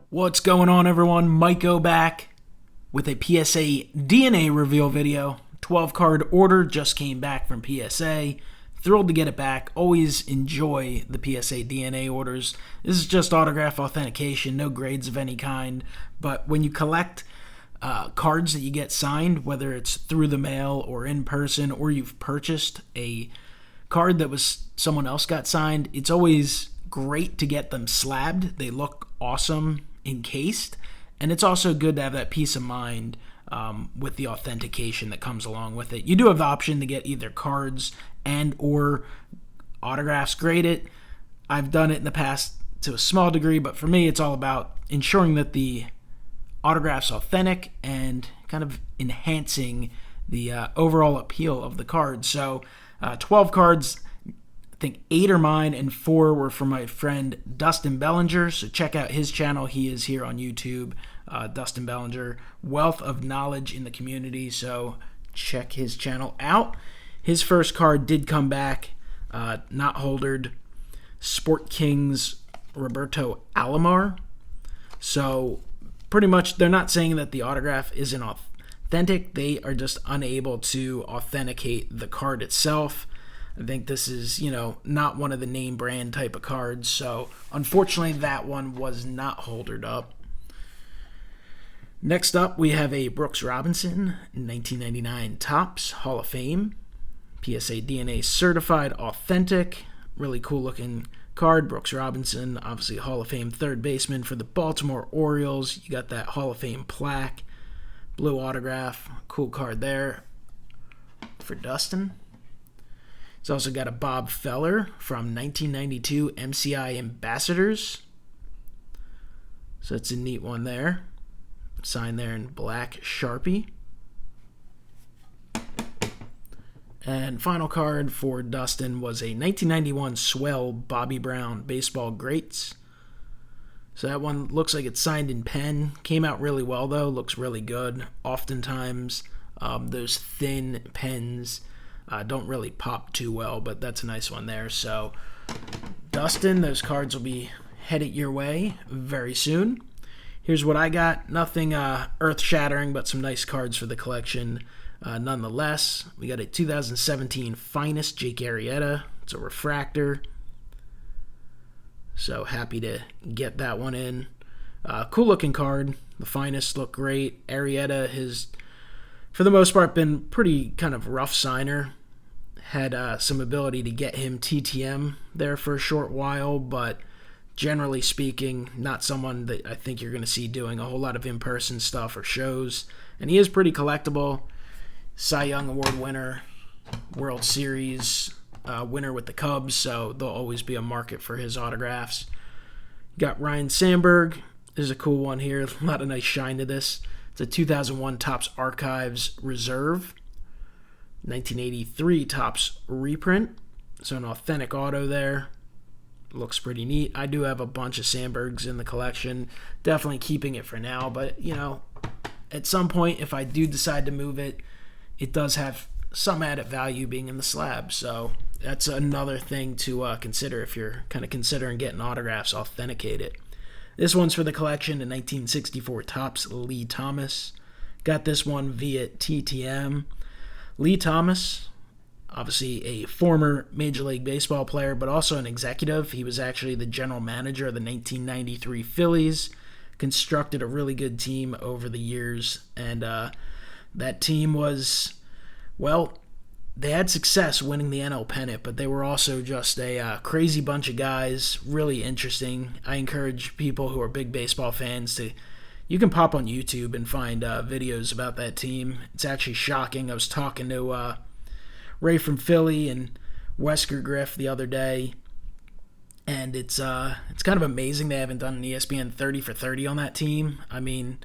What's going on, everyone? MikeO back with a PSA DNA reveal video. 12-card order just came back from PSA. Thrilled to get it back. Always enjoy the PSA DNA orders. This is just autograph authentication, no grades of any kind. But when you collect cards that you get signed, whether it's through the mail or in person, or you've purchased a card that was someone else got signed, it's always great to get them slabbed. They look awesome encased, and it's also good to have that peace of mind with the authentication that comes along with it. You do have the option to get either cards and or autographs graded. I've done it in the past to a small degree, but for me it's all about ensuring that the autograph's authentic and kind of enhancing the overall appeal of the card. So 12 cards, I think 8 are mine and 4 were from my friend Dustin Bellinger. So check out his channel. He is here on YouTube. Dustin Bellinger, wealth of knowledge in the community. So check his channel out. His first card did come back, not holdered. Sport Kings Roberto Alomar. So pretty much they're not saying that the autograph isn't authentic. They are just unable to authenticate the card itself. I think this is, not one of the name brand type of cards. So unfortunately, that one was not holdered up. Next up, we have a Brooks Robinson 1999 Topps Hall of Fame. PSA DNA certified authentic. Really cool looking card. Brooks Robinson, obviously Hall of Fame third baseman for the Baltimore Orioles. You got that Hall of Fame plaque. Blue autograph. Cool card there for Dustin. He's also got a Bob Feller from 1992 MCI Ambassadors. So that's a neat one there. Signed there in black Sharpie. And final card for Dustin was a 1991 Swell Bobby Brown Baseball Greats. So that one looks like it's signed in pen. Came out really well, though. Looks really good. Oftentimes, those thin pens don't really pop too well, but that's a nice one there. So, Dustin, those cards will be headed your way very soon. Here's what I got. Nothing earth-shattering, but some nice cards for the collection nonetheless. We got a 2017 Finest Jake Arrieta. It's a refractor. So happy to get that one in. Cool-looking card. The Finest look great. Arrieta has, for the most part, been pretty kind of rough signer. Had some ability to get him TTM there for a short while, but generally speaking, not someone that I think you're going to see doing a whole lot of in-person stuff or shows. And he is pretty collectible. Cy Young Award winner, World Series winner with the Cubs, so there'll always be a market for his autographs. Got Ryan Sandberg. There's a cool one here. A lot of nice shine to this. It's a 2001 Topps Archives Reserve. 1983 Topps reprint. So an authentic auto there. Looks pretty neat. I do have a bunch of Sandbergs in the collection. Definitely keeping it for now, but at some point if I do decide to move it, it does have some added value being in the slab. So that's another thing to consider if you're kind of considering getting autographs authenticated. This one's for the collection, in 1964 Topps Lee Thomas. Got this one via TTM. Lee Thomas, obviously a former Major League Baseball player, but also an executive. He was actually the general manager of the 1993 Phillies. Constructed a really good team over the years, and that team was, they had success winning the NL pennant, but they were also just a crazy bunch of guys, really interesting. I encourage people who are big baseball fans you can pop on YouTube and find videos about that team. It's actually shocking. I was talking to Ray from Philly and WESKERGRIFF the other day, and it's kind of amazing they haven't done an ESPN 30 for 30 on that team. I mean,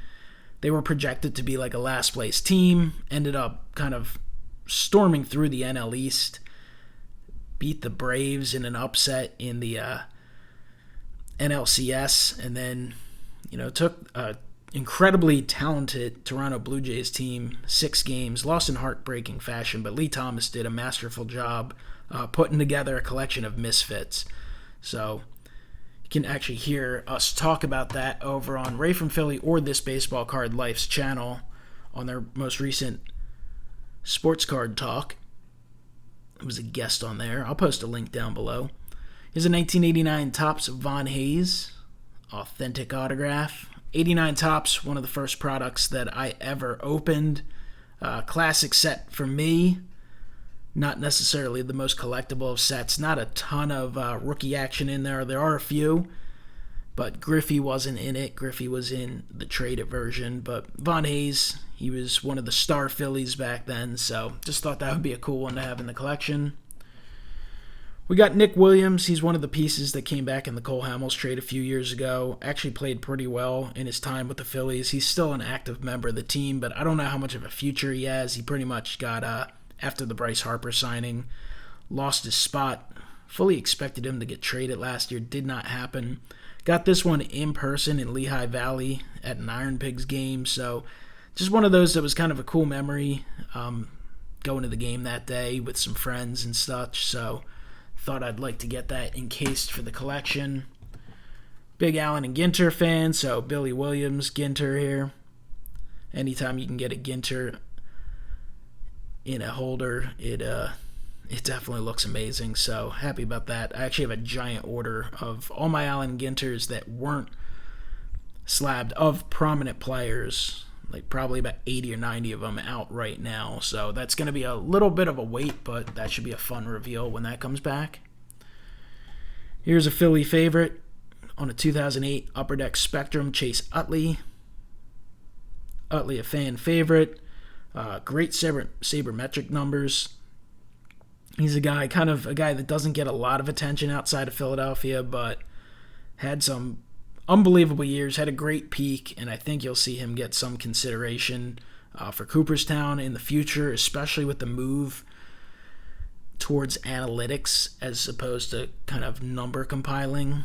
they were projected to be like a last place team, ended up kind of storming through the NL East, beat the Braves in an upset in the NLCS, and then took a incredibly talented Toronto Blue Jays team, 6 games, lost in heartbreaking fashion, but Lee Thomas did a masterful job putting together a collection of misfits. So can actually hear us talk about that over on Ray from Philly or This Baseball Card Life's channel on their most recent Sports Card Talk. I was a guest on there. I'll post a link down below. Here's a 1989 Topps Von Hayes authentic autograph. 89 Topps, one of the first products that I ever opened. Classic set for me. Not necessarily the most collectible of sets. Not a ton of rookie action in there. There are a few, but Griffey wasn't in it. Griffey was in the traded version. But Von Hayes, he was one of the star Phillies back then, so just thought that would be a cool one to have in the collection. We got Nick Williams. He's one of the pieces that came back in the Cole Hamels trade a few years ago. Actually played pretty well in his time with the Phillies. He's still an active member of the team, but I don't know how much of a future he has. He pretty much got, after the Bryce Harper signing, lost his spot. Fully expected him to get traded last year. Did not happen. Got this one in person in Lehigh Valley at an Iron Pigs game, so just one of those that was kind of a cool memory, going to the game that day with some friends and such, so thought I'd like to get that encased for the collection. Big Allen and Ginter fan, so Billy Williams, Ginter here. Anytime you can get a Ginter in a holder, it definitely looks amazing, so happy about that. I actually have a giant order of all my Allen Ginters that weren't slabbed of prominent players, like probably about 80 or 90 of them out right now, so that's going to be a little bit of a wait, but that should be a fun reveal when that comes back. Here's a Philly favorite on a 2008 Upper Deck Spectrum, Chase Utley. Utley, a fan favorite. Great sabermetric numbers. He's a guy that doesn't get a lot of attention outside of Philadelphia, but had some unbelievable years, had a great peak, and I think you'll see him get some consideration for Cooperstown in the future, especially with the move towards analytics as opposed to kind of number compiling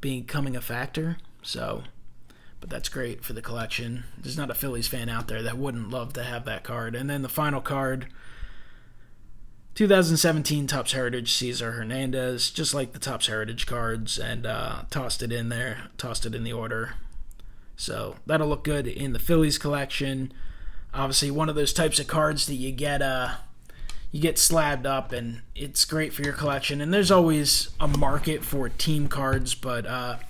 becoming a factor. So, but that's great for the collection. There's not a Phillies fan out there that wouldn't love to have that card. And then the final card, 2017 Topps Heritage Cesar Hernandez, just like the Topps Heritage cards, and tossed it in there, tossed it in the order. So that'll look good in the Phillies collection. Obviously, one of those types of cards that you get slabbed up, and it's great for your collection. And there's always a market for team cards, but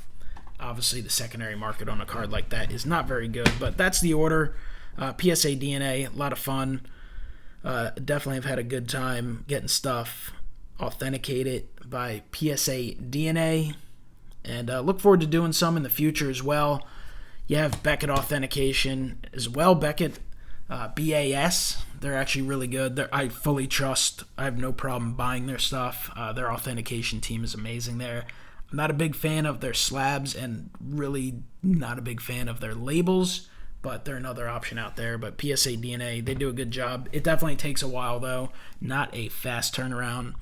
obviously the secondary market on a card like that is not very good. But that's the order. PSA DNA, a lot of fun. Definitely have had a good time getting stuff authenticated by PSA DNA, and look forward to doing some in the future as well. You have Beckett Authentication as well. Beckett BAS, they're actually really good. I fully trust. I have no problem buying their stuff. Their authentication team is amazing there. I'm not a big fan of their slabs and really not a big fan of their labels, but they're another option out there. But PSA DNA, they do a good job. It definitely takes a while, though. Not a fast turnaround.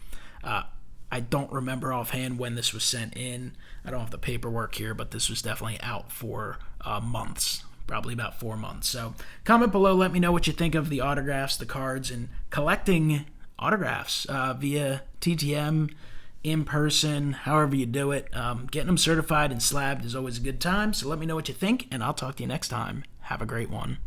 I don't remember offhand when this was sent in. I don't have the paperwork here, but this was definitely out for months, probably about 4 months. So comment below, let me know what you think of the autographs, the cards, and collecting autographs via TTM, in person, however you do it. Getting them certified and slabbed is always a good time, so let me know what you think, and I'll talk to you next time. Have a great one.